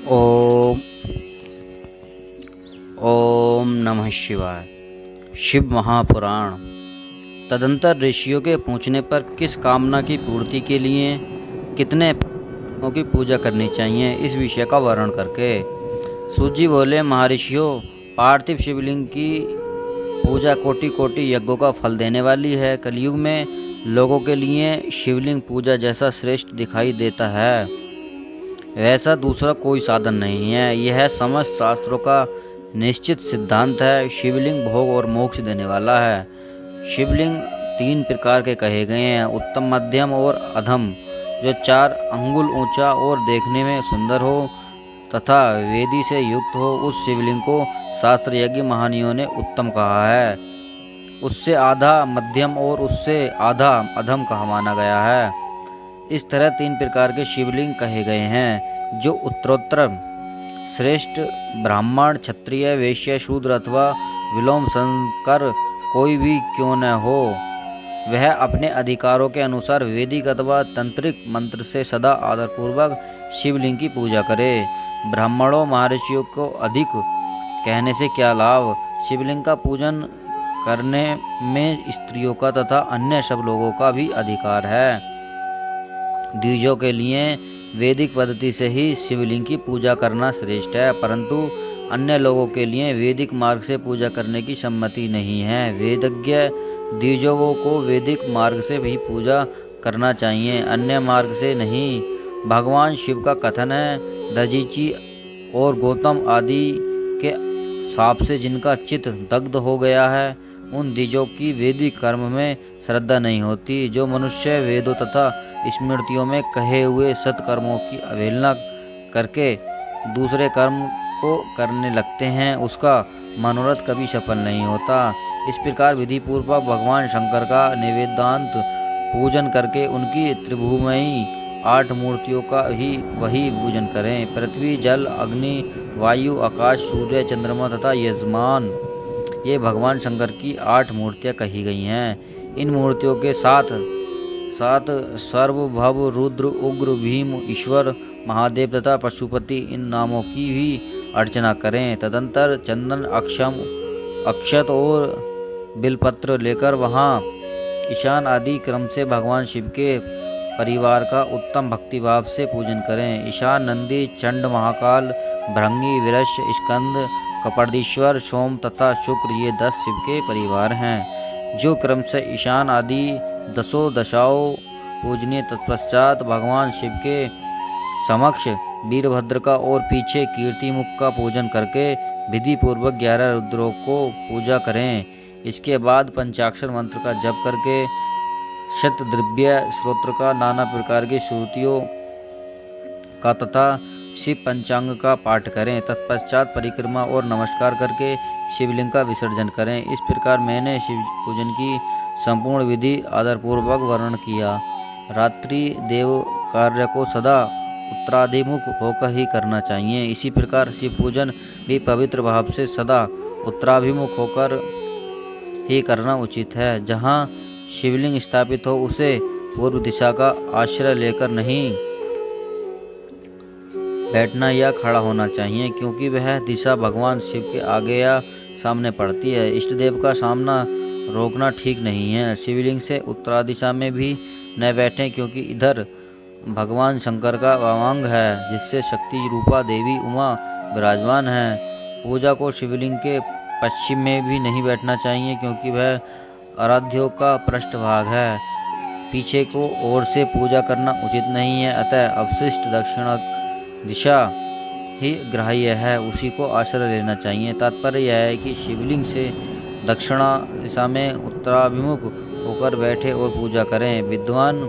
ओम ओम नमः शिवाय। शिव महापुराण। तदंतर ऋषियों के पूछने पर किस कामना की पूर्ति के लिए कितने की पूजा करनी चाहिए, इस विषय का वर्णन करके सूत जी बोले, महर्षियों, पार्थिव शिवलिंग की पूजा कोटि कोटि यज्ञों का फल देने वाली है। कलयुग में लोगों के लिए शिवलिंग पूजा जैसा श्रेष्ठ दिखाई देता है, वैसा दूसरा कोई साधन नहीं है। यह समस्त शास्त्रों का निश्चित सिद्धांत है। शिवलिंग भोग और मोक्ष देने वाला है। शिवलिंग 3 प्रकार के कहे गए हैं, उत्तम, मध्यम और अधम। जो 4 अंगुल ऊंचा और देखने में सुंदर हो तथा वेदी से युक्त हो, उस शिवलिंग को शास्त्र यज्ञ महानियों ने उत्तम कहा है। उससे आधा मध्यम और उससे आधा अधम कहा माना गया है। इस तरह 3 प्रकार के शिवलिंग कहे गए हैं, जो उत्तरोत्तर श्रेष्ठ ब्राह्मण, क्षत्रिय, वैश्य, शूद्र अथवा विलोम संकर कोई भी क्यों न हो, वह अपने अधिकारों के अनुसार वैदिक अथवा तंत्रिक मंत्र से सदा आदरपूर्वक शिवलिंग की पूजा करे। ब्राह्मणों महर्षियों को अधिक कहने से क्या लाभ। शिवलिंग का पूजन करने में स्त्रियों का तथा अन्य सब लोगों का भी अधिकार है। द्विजों के लिए वैदिक पद्धति से ही शिवलिंग की पूजा करना श्रेष्ठ है, परंतु अन्य लोगों के लिए वैदिक मार्ग से पूजा करने की सम्मति नहीं है। वेदज्ञ द्विजों को वैदिक मार्ग से भी पूजा करना चाहिए, अन्य मार्ग से नहीं। भगवान शिव का कथन है, दधीचि और गौतम आदि के शाप से जिनका चित्त दग्ध हो गया है, उन द्विजों की वैदिक कर्म में श्रद्धा नहीं होती। जो मनुष्य वेदों तथा स्मृतियों में कहे हुए सत्कर्मों की अवहेलना करके दूसरे कर्म को करने लगते हैं, उसका मनोरथ कभी सफल नहीं होता। इस प्रकार विधि पूर्वक भगवान शंकर का निवेदांत पूजन करके उनकी त्रिभुवमयी 8 मूर्तियों का ही वही पूजन करें। पृथ्वी, जल, अग्नि, वायु, आकाश, सूर्य, चंद्रमा तथा यजमान, ये भगवान शंकर की 8 मूर्तियां कही गई हैं। इन मूर्तियों के साथ सर्वभव, रुद्र, उग्र, भीम, ईश्वर, महादेव तथा पशुपति, इन नामों की भी अर्चना करें। तदंतर चंदन, अक्षत और बिलपत्र लेकर वहाँ ईशान आदि क्रम से भगवान शिव के परिवार का उत्तम भक्तिभाव से पूजन करें। ईशान, नंदी, चंड, महाकाल, भृंगी, विरश, स्कंद, कपर्दीश्वर, सोम तथा शुक्र, ये 10 शिव के परिवार हैं। जो क्रम से ईशान आदि 10 दशाओं पूजनीय, तत्पश्चात भगवान शिव के समक्ष वीरभद्र का और पीछे कीर्तिमुख का पूजन करके विधि पूर्वक 11 रुद्रों को पूजा करें। इसके बाद पंचाक्षर मंत्र का जप करके शतद्रव्य स्तोत्र का, नाना प्रकार की श्रुतियों का तथा शिव पंचांग का पाठ करें। तत्पश्चात परिक्रमा और नमस्कार करके शिवलिंग का विसर्जन करें। इस प्रकार मैंने शिव पूजन की संपूर्ण विधि आदरपूर्वक वर्णन किया। रात्रि देव कार्य को सदा उत्तराधिमुख होकर ही करना चाहिए। इसी प्रकार शिव पूजन भी पवित्र भाव से सदा उत्तराभिमुख होकर ही करना उचित है। जहाँ शिवलिंग स्थापित हो उसे पूर्व दिशा का आश्रय लेकर नहीं बैठना या खड़ा होना चाहिए, क्योंकि वह दिशा भगवान शिव के आगे या सामने पड़ती है। इष्ट देव का सामना रोकना ठीक नहीं है। शिवलिंग से उत्तरा दिशा में भी न बैठें, क्योंकि इधर भगवान शंकर का वामांग है, जिससे शक्ति रूपा देवी उमा विराजमान है। पूजा को शिवलिंग के पश्चिम में भी नहीं बैठना चाहिए, क्योंकि वह आराध्यों का पृष्ठभाग है। पीछे को ओर से पूजा करना उचित नहीं है, अतः अवशिष्ट दक्षिण दिशा ही ग्राह्य है, उसी को आश्रय लेना चाहिए। तात्पर्य यह है कि शिवलिंग से दक्षिणा दिशा में उत्तराभिमुख होकर बैठे और पूजा करें। विद्वान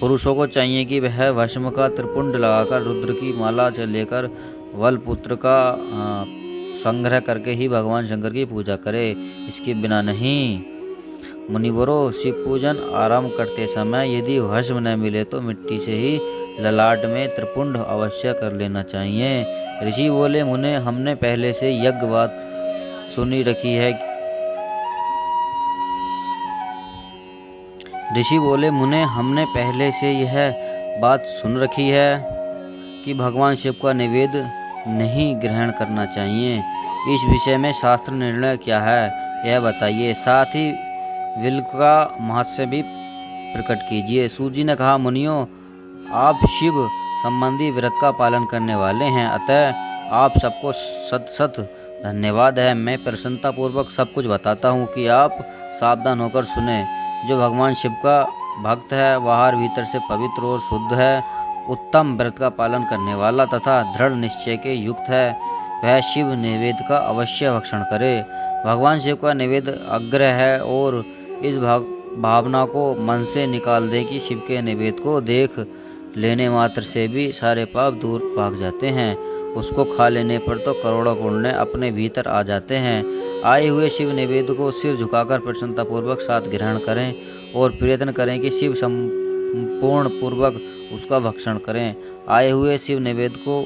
पुरुषों को चाहिए कि वह भस्म का त्रिपुंड लगाकर रुद्र की माला लेकर वलपुत्र का संग्रह करके ही भगवान शंकर की पूजा करे, इसके बिना नहीं। मुनिवरों, शिव पूजन आरंभ करते समय यदि भस्म न मिले तो मिट्टी से ही ललाट में त्रिपुंड अवश्य कर लेना चाहिए। ऋषि बोले, मुने, हमने पहले से यज्ञ बात सुनी रखी है। ऋषि बोले, मुने, हमने पहले से यह बात सुन रखी है कि भगवान शिव का नैवेद्य नहीं ग्रहण करना चाहिए। इस विषय में शास्त्र निर्णय क्या है यह बताइए, साथ ही विल का महत्व भी प्रकट कीजिए। सूत जी ने कहा, मुनियों, आप शिव संबंधी व्रत का पालन करने वाले हैं, अतः आप सबको सत सत धन्यवाद है। मैं प्रसन्नतापूर्वक सब कुछ बताता हूँ कि आप सावधान होकर सुने। जो भगवान शिव का भक्त है, बाहर भीतर से पवित्र और शुद्ध है, उत्तम व्रत का पालन करने वाला तथा दृढ़ निश्चय के युक्त है, वह शिव नैवेद्य का अवश्य भक्षण करे। भगवान शिव का नैवेद्य अग्रह है और इस भावना को मन से निकाल दे कि शिव के नैवेद्य को देख लेने मात्र से भी सारे पाप दूर भाग जाते हैं। उसको खा लेने पर तो करोड़ों पुण्य अपने भीतर आ जाते हैं। आए हुए शिव नैवेद्य को सिर झुकाकर प्रसन्नतापूर्वक साथ ग्रहण करें और प्रयत्न करें कि शिव संपूर्ण पूर्वक उसका भक्षण करें। आए हुए शिव नैवेद्य को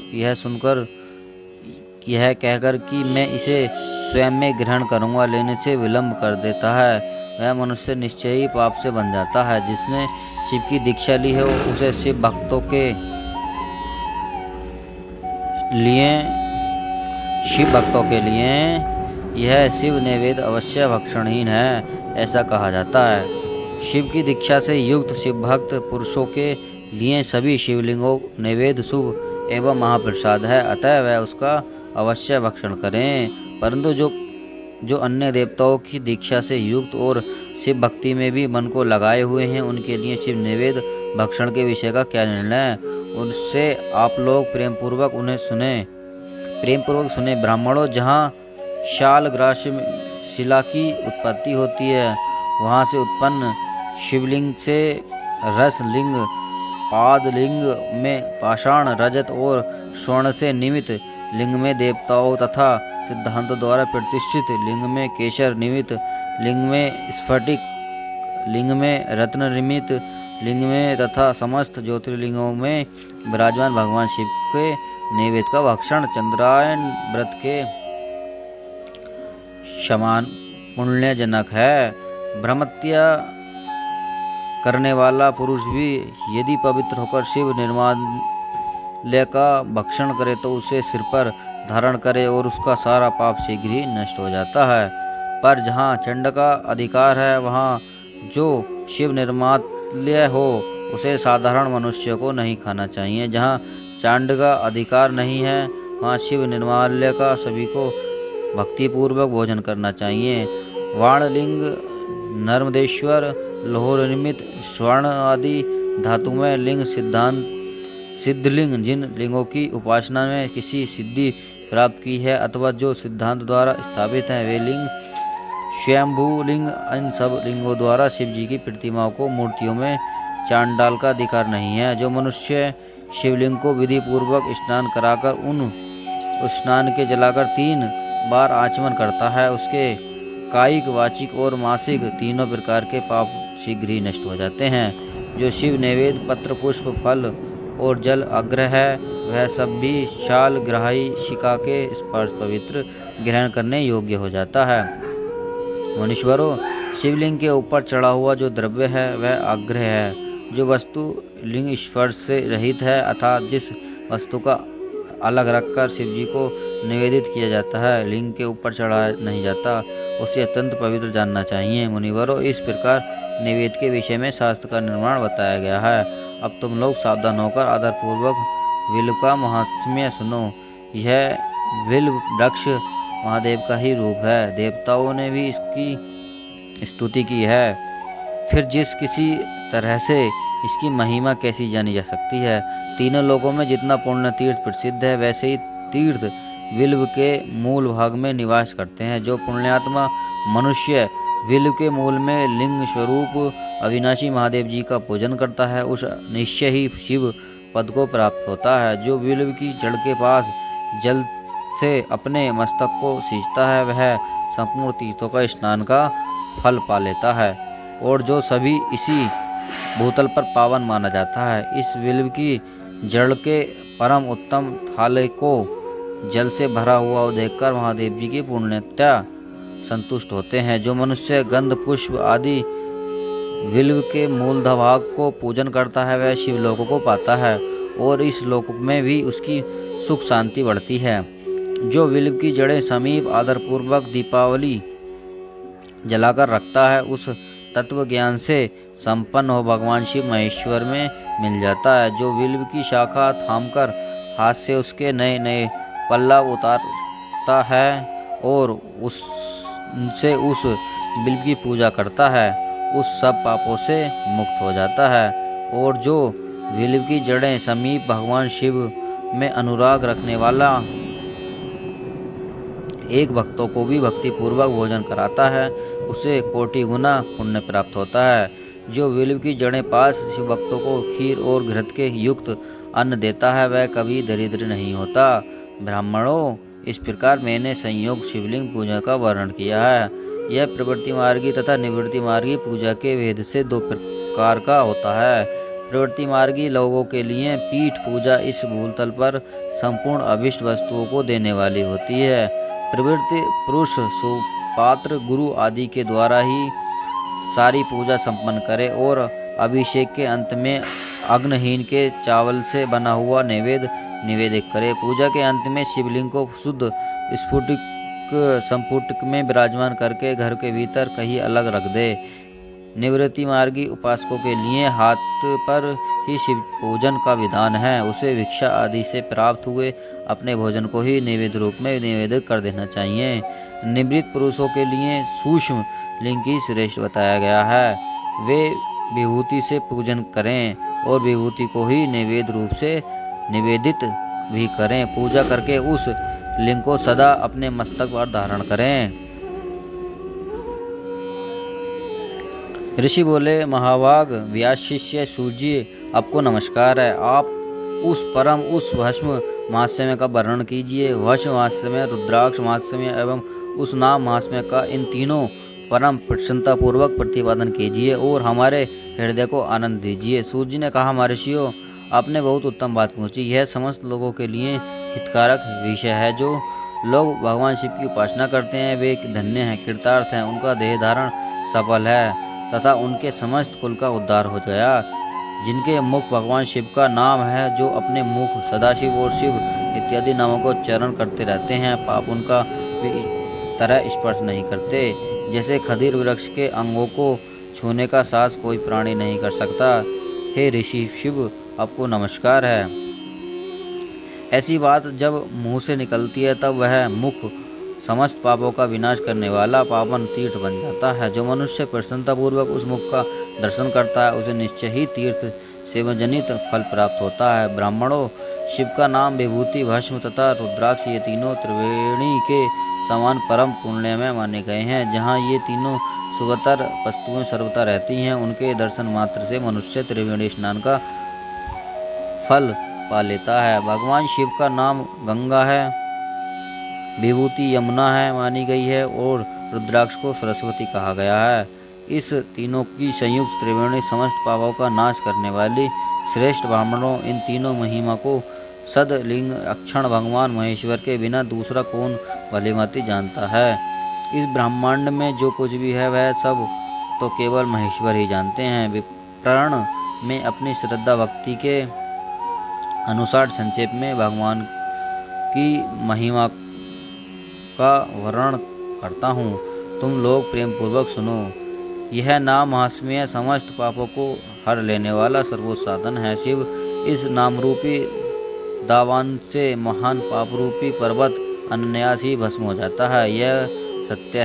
यह कहकर कि मैं इसे स्वयं में ग्रहण करूंगा लेने से विलंब कर देता है, वह मनुष्य निश्चय ही पाप से बन जाता है। जिसने शिव की दीक्षा ली है उसे शिव भक्तों के लिए यह शिव नैवेद्य अवश्य भक्षणहीन है, ऐसा कहा जाता है। शिव की दीक्षा से युक्त शिव भक्त पुरुषों के लिए सभी शिवलिंगों नैवेद्य शुभ एवं महाप्रसाद है, अतः वह उसका अवश्य भक्षण करें। परंतु जो अन्य देवताओं की दीक्षा से युक्त और शिव भक्ति में भी मन को लगाए हुए हैं, उनके लिए शिव नैवेद्य भक्षण के विषय का क्या निर्णय है, उससे आप लोग प्रेमपूर्वक सुने। ब्राह्मणों, जहाँ शालग्रास शिला की उत्पत्ति होती है, वहाँ से उत्पन्न शिवलिंग से रसलिंग, पादलिंग में पाषाण, रजत और स्वर्ण से निर्मित लिंग में देवताओं तथा सिद्धांतों द्वारा प्रतिष्ठित लिंग में केशर निर्मित लिंग में स्फटिक लिंग में रत्न निर्मित लिंग में तथा समस्त ज्योतिर्लिंगों में विराजमान भगवान शिव के नैवेद्य का भक्षण चंद्रायन व्रत के समान पुण्यजनक है। ब्रह्मत्या करने वाला पुरुष भी यदि पवित्र होकर शिव निर्माल्य का भक्षण करे तो उसे सिर पर धारण करे और उसका सारा पाप शीघ्र ही नष्ट हो जाता है। पर जहाँ चंड का अधिकार है, वहाँ जो शिव निर्माल्य हो उसे साधारण मनुष्य को नहीं खाना चाहिए। जहाँ चांड का अधिकार नहीं है, वहाँ शिव निर्माल्य का सभी को भक्तिपूर्वक भोजन करना चाहिए। वाणलिंग, नर्मदेश्वर, लोह निर्मित, स्वर्ण आदि धातुमय लिंग, सिद्धलिंग, जिन लिंगों की उपासना में किसी सिद्धि प्राप्त की है अथवा जो सिद्धांत द्वारा स्थापित हैं, वे लिंग स्वयंभू लिंग। इन सब लिंगों द्वारा शिव जी की प्रतिमाओं को मूर्तियों में चांडाल का अधिकार नहीं है। जो मनुष्य शिवलिंग को विधि पूर्वक स्नान कराकर उस स्नान के जलाकर 3 बार आचमन करता है, उसके कायिक, वाचिक और मानसिक तीनों प्रकार के पाप शीघ्र ही नष्ट हो जाते हैं। जो शिव नैवेद्य पत्र, पुष्प, फल और जल अग्रह है, वह सब भी शाल ग्राही शिका के स्पर्श पवित्र ग्रहण करने योग्य हो जाता है। मुनीश्वरों, शिवलिंग के ऊपर चढ़ा हुआ जो द्रव्य है वह अग्रह है। जो वस्तु लिंग स्पर्श से रहित है अर्थात जिस वस्तु का अलग रखकर शिव जी को निवेदित किया जाता है, लिंग के ऊपर चढ़ाया नहीं जाता, उसे अत्यंत पवित्र जानना चाहिए। मुनिवरों, इस प्रकार निवेद के विषय में शास्त्र का निर्माण बताया गया है। अब तुम लोग सावधान होकर आदरपूर्वक विल्व का महात्म्य सुनो। यह विल्व वृक्ष महादेव का ही रूप है, देवताओं ने भी इसकी स्तुति की है। फिर जिस किसी तरह से इसकी महिमा कैसी जानी जा सकती है। तीनों लोगों में जितना पुण्य तीर्थ प्रसिद्ध है, वैसे ही तीर्थ विल्व के मूल भाग में निवास करते हैं। जो पुण्यात्मा मनुष्य विल्व के मूल में लिंग स्वरूप अविनाशी महादेव जी का पूजन करता है, उस निश्चय ही शिव पद को प्राप्त होता है। जो विल्व की जड़ के पास जल से अपने मस्तक को सींचता है, वह संपूर्ण तीर्थों का स्नान का फल पा लेता है और जो सभी इसी भूतल पर पावन माना जाता है। इस विल्व की जड़ के परम उत्तम थाले को जल से भरा हुआ देखकर महादेव जी की पुण्यता संतुष्ट होते हैं। जो मनुष्य गंध, पुष्प आदि विल्व के मूल भाग को पूजन करता है, वह शिवलोक को पाता है और इस लोक में भी उसकी सुख शांति बढ़ती है। जो विल्व की जड़ें समीप आदरपूर्वक दीपावली जलाकर रखता है, उस तत्व ज्ञान से संपन्न हो भगवान शिव महेश्वर में मिल जाता है। जो विल्व की शाखा थामकर हाथ से उसके नए नए पल्लव उतारता है और उनसे उस विल्व की पूजा करता है, उस सब पापों से मुक्त हो जाता है। और जो विल्व की जड़ें समीप भगवान शिव में अनुराग रखने वाला एक भक्तों को भी भक्ति पूर्वक भोजन कराता है, उसे कोटि गुना पुण्य प्राप्त होता है। जो विल्व की जड़ें पास शिव भक्तों को खीर और घृत के युक्त अन्न देता है, वह कभी दरिद्र नहीं होता। ब्राह्मणों, इस प्रकार मैंने संयोग शिवलिंग पूजा का वर्णन किया है। यह प्रवृत्ति मार्गी तथा निवृत्ति मार्गी पूजा के भेद से दो प्रकार का होता है। प्रवृत्ति मार्गी लोगों के लिए पीठ पूजा इस भूतल पर संपूर्ण अभिष्ट वस्तुओं को देने वाली होती है। प्रवृत्ति पुरुष सुपात्र गुरु आदि के द्वारा ही सारी पूजा संपन्न करे और अभिषेक के अंत में अग्नहीन के चावल से बना हुआ नैवेद्य निवेदित करे। पूजा के अंत में शिवलिंग को शुद्ध संपुटक में विराजमान करके घर के भीतर कहीं अलग रख दे। निवृत्ति मार्गी उपासकों के लिए हाथ पर ही शिव पूजन का विधान है। उसे भिक्षा आदि से प्राप्त हुए अपने भोजन को ही नैवेद्य रूप में निवेदित कर देना चाहिए। निवृत्त पुरुषों के लिए सूक्ष्म लिंग की श्रेष्ठ बताया गया है। वे विभूति से पूजन करें और विभूति को ही नैवेद्य रूप से निवेदित भी करें। पूजा करके उस लिंग को सदा अपने मस्तक पर धारण करें। ऋषि बोले, महाभाग व्यास शिष्य सूर्य, आपको नमस्कार है। आप उस भस्म महात्म्य का वर्णन कीजिए। भस्म महात्म्य, रुद्राक्ष महात्म्य एवं उस नाम महात्म्य का इन तीनों परम प्रसन्नता पूर्वक प्रतिपादन कीजिए और हमारे हृदय को आनंद दीजिए। सूर्य ने कहा, महर्षियों, आपने बहुत उत्तम बात पूछी। यह समस्त लोगों के लिए हितकारक विषय है। जो लोग भगवान शिव की उपासना करते हैं वे धन्य हैं, कृतार्थ हैं, उनका देह धारण सफल है तथा उनके समस्त कुल का उद्धार हो गया। जिनके मुख भगवान शिव का नाम है, जो अपने मुख सदाशिव और शिव इत्यादि नामों को उच्चारण करते रहते हैं, पाप उनका भी तरह स्पर्श नहीं करते। जैसे खदीर वृक्ष के अंगों को छूने का साहस कोई प्राणी नहीं कर सकता। हे ऋषि शिव, आपको नमस्कार है। ऐसी बात जब मुंह से निकलती है तब वह मुख समस्त पापों का विनाश करने वाला पावन तीर्थ बन जाता है। जो मनुष्य प्रसन्नतापूर्वक उस मुख का दर्शन करता है, उसे निश्चय ही तीर्थ सेवनजनित फल प्राप्त होता है। ब्राह्मणों, शिव का नाम, विभूति, भस्म तथा रुद्राक्ष ये तीनों त्रिवेणी के समान परम पुण्य में माने गए हैं। जहाँ ये तीनों सुवतर वस्तुएं सर्वथा रहती हैं, उनके दर्शन मात्र से मनुष्य त्रिवेणी स्नान का फल पा लेता है। भगवान शिव का नाम गंगा है, विभूति यमुना है मानी गई है और रुद्राक्ष को सरस्वती कहा गया है। इस तीनों की संयुक्त त्रिवेणी समस्त पापों का नाश करने वाली श्रेष्ठ। ब्राह्मणों, इन तीनों महिमा को सदलिंग अक्षण भगवान महेश्वर के बिना दूसरा कौन भलीभांति जानता है। इस ब्रह्मांड में जो कुछ भी है वह सब तो केवल महेश्वर ही जानते हैं। विप्रण में अपनी श्रद्धा भक्ति के अनुसार संक्षेप में भगवान की महिमा का वर्णन करता हूँ, तुम लोग प्रेम पूर्वक सुनो। यह नाम महात्म्य समस्त पापों को हर लेने वाला सर्वोच्च साधन है। शिव इस नाम रूपी दावान से महान पाप रूपी पर्वत अनायास ही भस्म हो जाता है। यह सत्य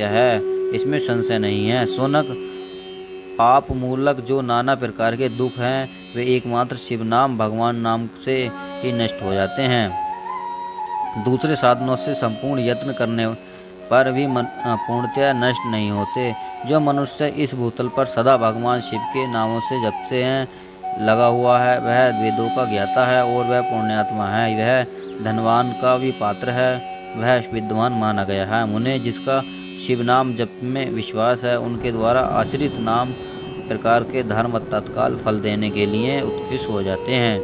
है, इसमें संशय नहीं है। सोनक, पाप मूलक जो नाना प्रकार के दुख हैं वे एकमात्र शिव नाम भगवान नाम से ही नष्ट हो जाते हैं। दूसरे साधनों से संपूर्ण यत्न करने पर भी पूर्णतया नष्ट नहीं होते। जो मनुष्य इस भूतल पर सदा भगवान शिव के नामों से जपते हैं लगा हुआ है, वह वेदों का ज्ञाता है और वह पुण्यात्मा है। वह धनवान का भी पात्र है, वह विद्वान माना गया है। मुने, जिसका शिव नाम जप में विश्वास है, उनके द्वारा आश्रित नाम प्रकार के धर्म तत्काल फल देने के लिए उत्कृष्ट हो जाते हैं।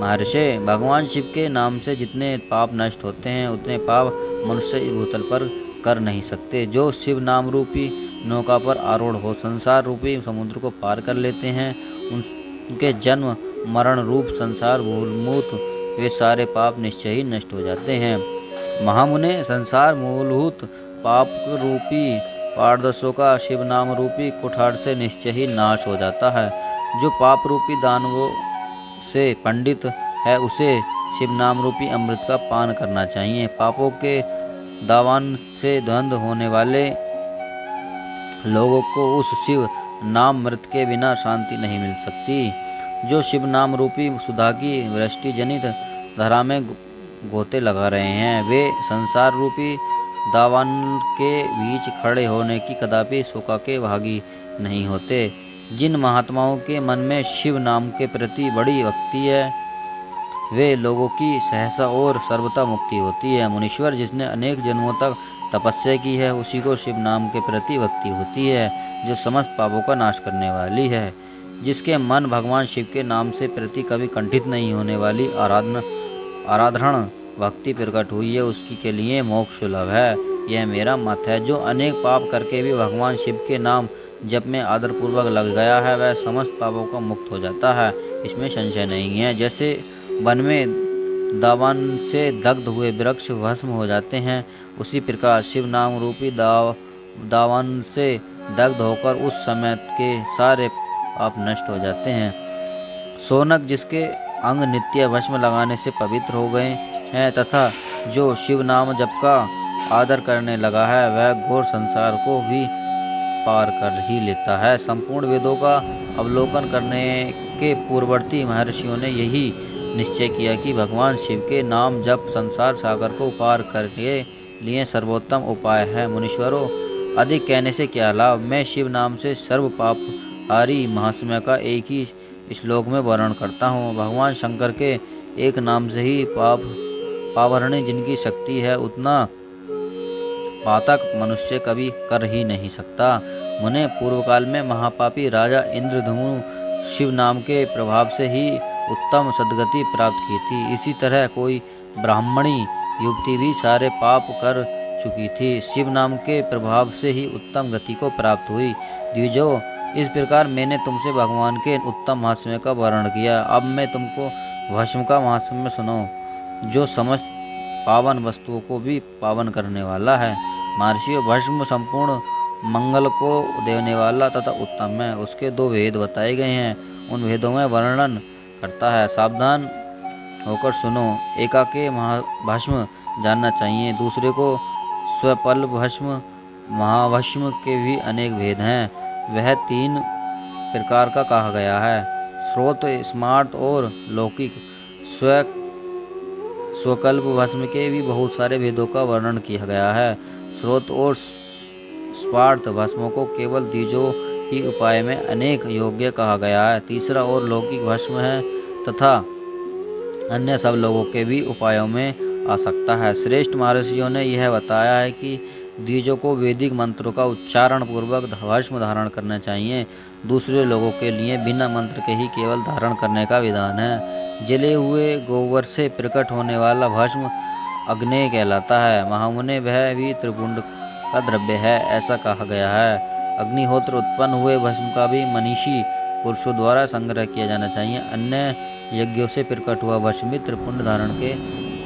महर्षि, भगवान शिव के नाम से जितने पाप नष्ट होते हैं उतने पाप मनुष्य इस भूतल पर कर नहीं सकते। जो शिव नाम रूपी नौका पर आरूढ़ हो संसार रूपी समुद्र को पार कर लेते हैं, उनके जन्म मरण रूप संसार मूलभूत वे सारे पाप निश्चय ही नष्ट हो जाते हैं। महामुने, संसार मूलभूत पाप रूपी पारदर्शों का शिव नाम रूपी कुठार से निश्चय ही नाश हो जाता है। जो पाप रूपी दानवों से पंडित है उसे शिव नाम रूपी अमृत का पान करना चाहिए। पापों के दावान से द्वंद्व होने वाले लोगों को उस शिव नाम मृत के बिना शांति नहीं मिल सकती। जो शिव नाम रूपी सुधा की वृष्टि जनित धारा में गोते लगा रहे हैं वे संसार रूपी दावान के बीच खड़े होने की कदापि शोका के भागी नहीं होते। जिन महात्माओं के मन में शिव नाम के प्रति बड़ी भक्ति है वे लोगों की सहसा और सर्वथा मुक्ति होती है। मुनीश्वर, जिसने अनेक जन्मों तक तपस्या की है उसी को शिव नाम के प्रति भक्ति होती है जो समस्त पापों का नाश करने वाली है। जिसके मन भगवान शिव के नाम से प्रति कभी कंठित नहीं होने वाली आराधना भक्ति प्रकट हुई है उसकी के लिए मोक्ष सुलभ है। यह मेरा मत है। जो अनेक पाप करके भी भगवान शिव के नाम जप में आदरपूर्वक लग गया है वह समस्त पापों का मुक्त हो जाता है, इसमें संशय नहीं है। जैसे वन में दावान से दग्ध हुए वृक्ष भस्म हो जाते हैं उसी प्रकार शिव नाम रूपी दावान से दग्ध होकर उस समय के सारे पाप नष्ट हो जाते हैं। सोनक, जिसके अंग नित्य भस्म लगाने से पवित्र हो गए हैं तथा जो शिव नाम जप का आदर करने लगा है वह घोर संसार को भी पार कर ही लेता है। संपूर्ण वेदों का अवलोकन करने के पूर्ववर्ती महर्षियों ने यही निश्चय किया कि भगवान शिव के नाम जप संसार सागर को पार करने लिए सर्वोत्तम उपाय है। मुनीश्वरों, अधिक कहने से क्या लाभ। मैं शिव नाम से सर्व पाप हारी महात्म्य का एक ही श्लोक में वर्णन करता हूँ। भगवान शंकर के एक नाम से ही पावरणी जिनकी शक्ति है उतना पातक मनुष्य कभी कर ही नहीं सकता। मुने, पूर्व काल में महापापी राजा इंद्रधनु शिव नाम के प्रभाव से ही उत्तम सद्गति प्राप्त की थी। इसी तरह कोई ब्राह्मणी युवती भी सारे पाप कर चुकी थी, शिव नाम के प्रभाव से ही उत्तम गति को प्राप्त हुई। द्विजो, इस प्रकार मैंने तुमसे भगवान के उत्तम महात्म्य का वर्णन किया। अब मैं तुमको भस्म का महात्म्य सुनो जो समस्त पावन वस्तुओं को भी पावन करने वाला है। महर्षियों, भस्म संपूर्ण मंगल को देने वाला तथा उत्तम है। उसके दो भेद बताए गए हैं, उन भेदों में वर्णन करता है। सावधान होकर सुनो। एकाके भस्म जानना चाहिए, दूसरे को स्वपल्प भस्म महाभस्म के भी अनेक भेद हैं। वह 3 प्रकार का कहा गया है, स्रोत, स्मार्त और लौकिक। स्वकल्प भस्म के भी बहुत सारे भेदों का वर्णन किया गया है। स्रोत और स्पार्थ भस्मों को केवल द्विजों ही उपाय में अनेक योग्य कहा गया है। तीसरा और लौकिक भस्म है तथा अन्य सब लोगों के भी उपायों में आ सकता है। श्रेष्ठ महर्षियों ने यह बताया है कि द्विजों को वैदिक मंत्रों का उच्चारण पूर्वक भस्म धारण करना चाहिए। दूसरे लोगों के लिए बिना मंत्र के ही केवल धारण करने का विधान है। जले हुए गोबर से प्रकट होने वाला भस्म अग्नेय कहलाता है। महामुने, वह भी त्रिपुंड का द्रव्य है ऐसा कहा गया है। अग्निहोत्र उत्पन्न हुए भस्म का भी मनीषी पुरुषों द्वारा संग्रह किया जाना चाहिए। अन्य यज्ञों से प्रकट हुआ भस्म भी त्रिपुंड धारण के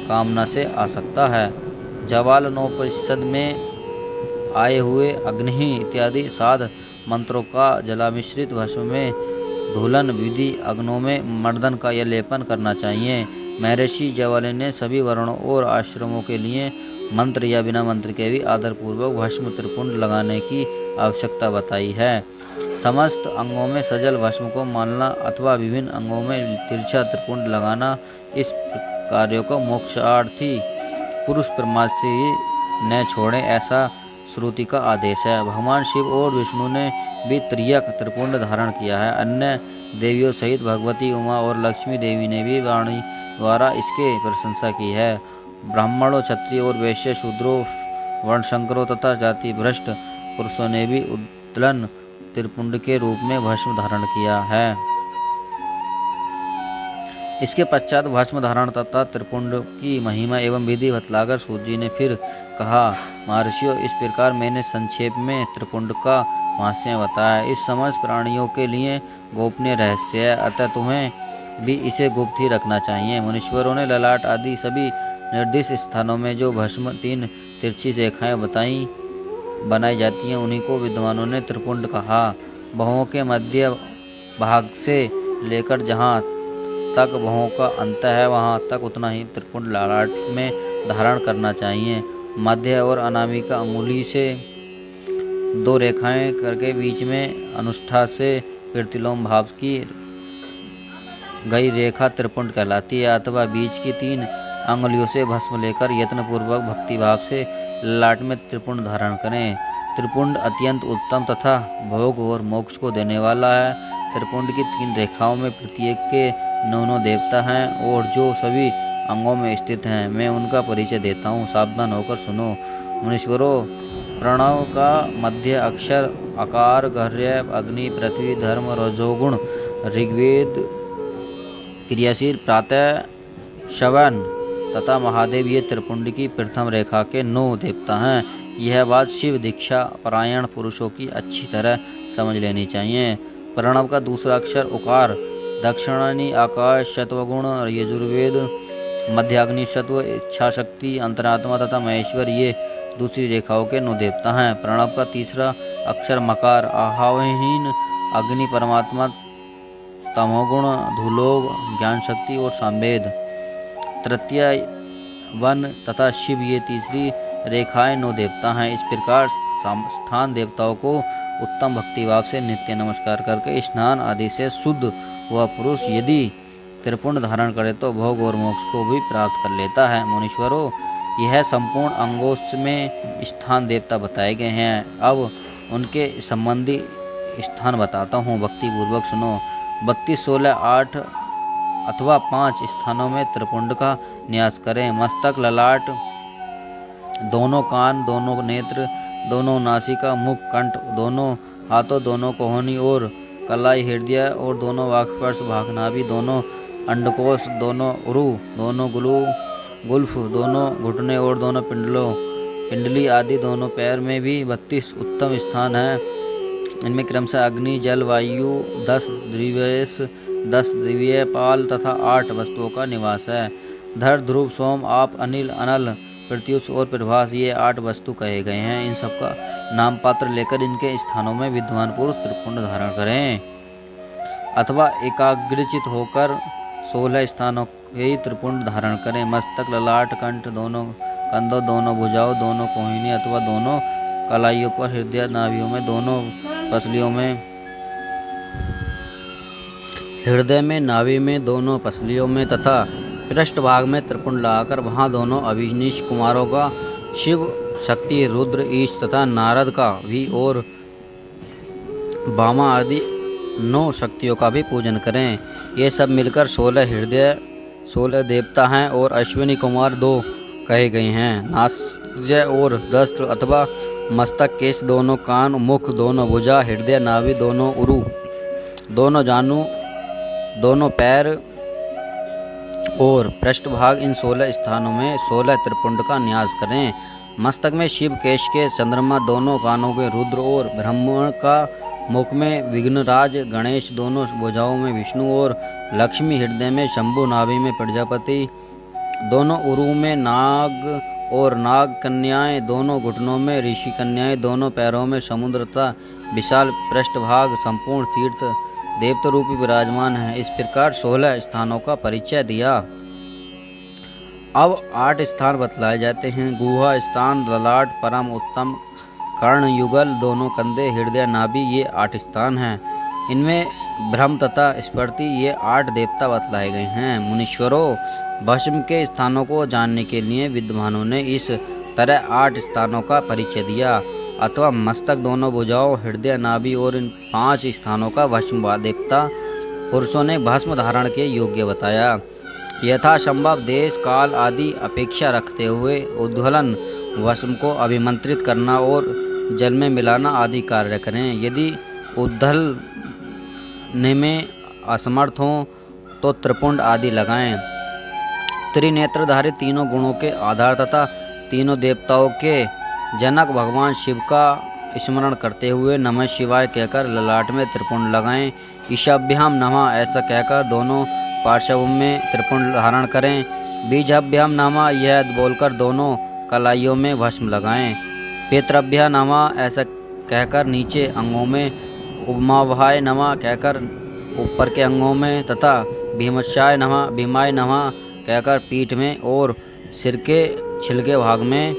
कामना से आ सकता है। जवालनोपनिषद में आए हुए अग्नि इत्यादि साध मंत्रों का जलामिश्रित भस्म में धुलन विधि अग्नों में मर्दन का यह लेपन करना चाहिए। महर्षि ज्वाले ने सभी वर्णों और आश्रमों के लिए मंत्र या बिना मंत्र के भी आदरपूर्वक भस्म त्रिपुंड लगाने की आवश्यकता बताई है। समस्त अंगों में सजल भस्म को मानना अथवा विभिन्न अंगों में तिरछा त्रिपुंड लगाना, इस कार्यों को मोक्षार्थी पुरुष प्रमाद से न छोड़े ऐसा श्रुति का आदेश है। भगवान शिव और विष्णु ने भी त्रियक त्रिपुंड धारण किया है। अन्य देवियों सहित भगवती उमा और लक्ष्मी देवी ने भी वाणी द्वारा इसके प्रशंसा की है। ब्राह्मणों, क्षत्रिय और वैश्य, शूद्रों, वर्णशंकरों तथा जाति भ्रष्ट पुरुषों ने भी उद्दलन त्रिपुंड के रूप में भस्म धारण किया है। इसके पश्चात भस्म धारण तथा त्रिपुंड की महिमा एवं विधि बतलाकर सूत जी ने फिर कहा, महर्षियों, इस प्रकार मैंने संक्षेप में त्रिपुंड का महात्म्य बताया। इस समस्त प्राणियों के लिए गोपनीय रहस्य है, अतः तुम्हें भी इसे गुप्त ही रखना चाहिए। मुनीश्वरों ने ललाट आदि सभी निर्दिष्ट स्थानों में जो भस्म 3 तिरछी रेखाएं बनाई जाती हैं उन्हीं को विद्वानों ने त्रिपुंड कहा। भवों के मध्य भाग से लेकर जहाँ तक भवों का अंत है वहाँ तक उतना ही त्रिपुंड ललाट में धारण करना चाहिए। मध्य और अनामिका अंगुली से 2 रेखाएं करके बीच में अनुष्ठा से प्रतिलोम भाव की गई रेखा त्रिपुंड कहलाती है, अथवा बीच की 3 अंगुलियों से भस्म लेकर यत्नपूर्वक भक्तिभाव से ललाट में त्रिपुंड धारण करें। त्रिपुंड अत्यंत उत्तम तथा भोग और मोक्ष को देने वाला है। त्रिपुंड की 3 रेखाओं में प्रत्येक के 9 देवता हैं और जो सभी अंगों में स्थित हैं। मैं उनका परिचय देता हूँ, सावधान होकर सुनो। मुनीश्वरों, प्रणव का मध्य अक्षर आकार, गर्य, अग्नि, पृथ्वी, धर्म, रजोगुण, ऋग्वेद, क्रियाशील, प्रातः, श्रवण तथा महादेव ये त्रिपुंड की प्रथम रेखा के 9 देवता हैं। यह बात शिव दीक्षा परायण पुरुषों की अच्छी तरह समझ लेनी चाहिए। प्रणव का दूसरा अक्षर उकार, दक्षिणानी आकाश, सत्वगुण, यजुर्वेद, मध्याग्नि, सत्व, इच्छा शक्ति, अंतरात्मा तथा महेश्वर ये दूसरी रेखाओं के 9 देवता हैं। प्रणव का तीसरा अक्षर मकार, आहावहीन, अग्नि, परमात्मा, तमोगुण, धूलोक, ज्ञान शक्ति और सामवेद, तृतीय वन तथा शिव ये तीसरी रेखाएं 9 देवता हैं। इस प्रकार स्थान देवताओं को उत्तम भक्तिभाव से नित्य नमस्कार करके स्नान आदि से शुद्ध वह पुरुष यदि त्रिपुंड धारण करे तो भोग और मोक्ष को भी प्राप्त कर लेता है। मुनीश्वरों, यह संपूर्ण अंगोष्ठ में स्थान देवता बताए गए हैं। अब उनके संबंधी स्थान बताता हूँ, भक्ति पूर्वक सुनो। 32, 16, 8 अथवा 5 स्थानों में त्रिपुंड का न्यास करें। मस्तक, ललाट, दोनों कान, दोनों नेत्र, दोनों नासिका, मुख, कंठ, दोनों हाथों, दोनों कोहनी और कलाई, हृदय और दोनों वाक्स्पर्श भाग, नाभि, दोनों अंडकोश, दोनों उरु, दोनों गुल्फ, दोनों घुटने और दोनों पिंडली आदि दोनों पैर में भी 32 उत्तम स्थान हैं। इनमें क्रमशः अग्नि, जल, वायु, 10 द्विवेश, 10 दिव्य पाल तथा 8 वस्तुओं का निवास है। धर, ध्रुव, सोम, आप, अनिल, अनल, प्रत्युष और प्रभास ये 8 वस्तु कहे गए हैं। इन सबका नाम पात्र लेकर इनके स्थानों में विद्वान पुरुष त्रिपुंड धारण करें अथवा एकाग्रचित होकर 16 स्थानों के त्रिपुंड धारण करें। मस्तक, ललाट, कंठ, दोनों कंधों, दोनों भुजाओं, दोनों कोहिनी अथवा दोनों कलाइयों पर, हृदय, नाभियों में, दोनों पसलियों में, हृदय में, नाभि में, दोनों पसलियों में तथा पृष्ठ भाग में त्रिपुंड लगाकर वहाँ दोनों अभिनीश कुमारों का, शिव, शक्ति, रुद्र, ईश तथा नारद का भी और वामा आदि 9 शक्तियों का भी पूजन करें। ये सब मिलकर 16 हृदय 16 देवता हैं और अश्विनी कुमार 2 कहे गए हैं। नास्य और दस्त्र अथवा मस्तक, केश, दोनों कान, मुख, दोनों भुजा, हृदय, नाभि, दोनों उरु, दोनों जानू, दोनों पैर और पृष्ठभाग, इन 16 स्थानों में 16 त्रिपुंड का न्यास करें। मस्तक में शिव, केश के चंद्रमा, दोनों कानों के रुद्र और ब्रह्मा का, मुख में विघ्नराज गणेश, दोनों भुजाओं में विष्णु और लक्ष्मी, हृदय में शंभु, नाभि में प्रजापति, दोनों उरु में नाग और नाग कन्याएं, दोनों घुटनों में ऋषि कन्याएं, दोनों पैरों में समुद्र तथा विशाल पृष्ठभाग संपूर्ण तीर्थ देवता रूपी विराजमान है। इस प्रकार 16 स्थानों का परिचय दिया। अब 8 स्थान बतलाए जाते हैं। गुहा स्थान, ललाट, परम उत्तम, कर्ण, युगल, दोनों कंधे, हृदय, नाभि ये 8 स्थान हैं। इनमें ब्रह्म तथा स्फूर्ति ये 8 देवता बतलाए गए हैं। मुनीश्वरों, भस्म के स्थानों को जानने के लिए विद्वानों ने इस तरह 8 स्थानों का परिचय दिया अथवा मस्तक, दोनों भुजाओं, हृदय, नाभि और इन 5 स्थानों का भस्म देवता पुरुषों ने भस्म धारण के योग्य बताया। यथासंभव देश, काल आदि अपेक्षा रखते हुए उद्वलन भस्म को अभिमंत्रित करना और जल में मिलाना आदि कार्य करें। यदि उद्वलने में असमर्थ हों तो त्रिपुंड आदि लगाएं। त्रिनेत्रधारी तीनों गुणों के आधार तथा तीनों देवताओं के जनक भगवान शिव का स्मरण करते हुए नमः शिवाय कहकर ललाट में त्रिपुंड लगाएं। ईशाभ्याम नमः ऐसा कहकर दोनों पार्श्व में त्रिपुंड धारण करें। बीजाभ्याम नामा यह बोलकर दोनों कलाइयों में भस्म लगाएं। पितृभ्या नामा ऐसा कहकर नीचे अंगों में, उमाभाय नमः कहकर ऊपर के अंगों में तथा भीमशाय नमः भीमाय नमः कहकर पीठ में और सिर के छिलके भाग में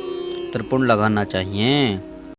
त्रिपुंड लगाना चाहिए।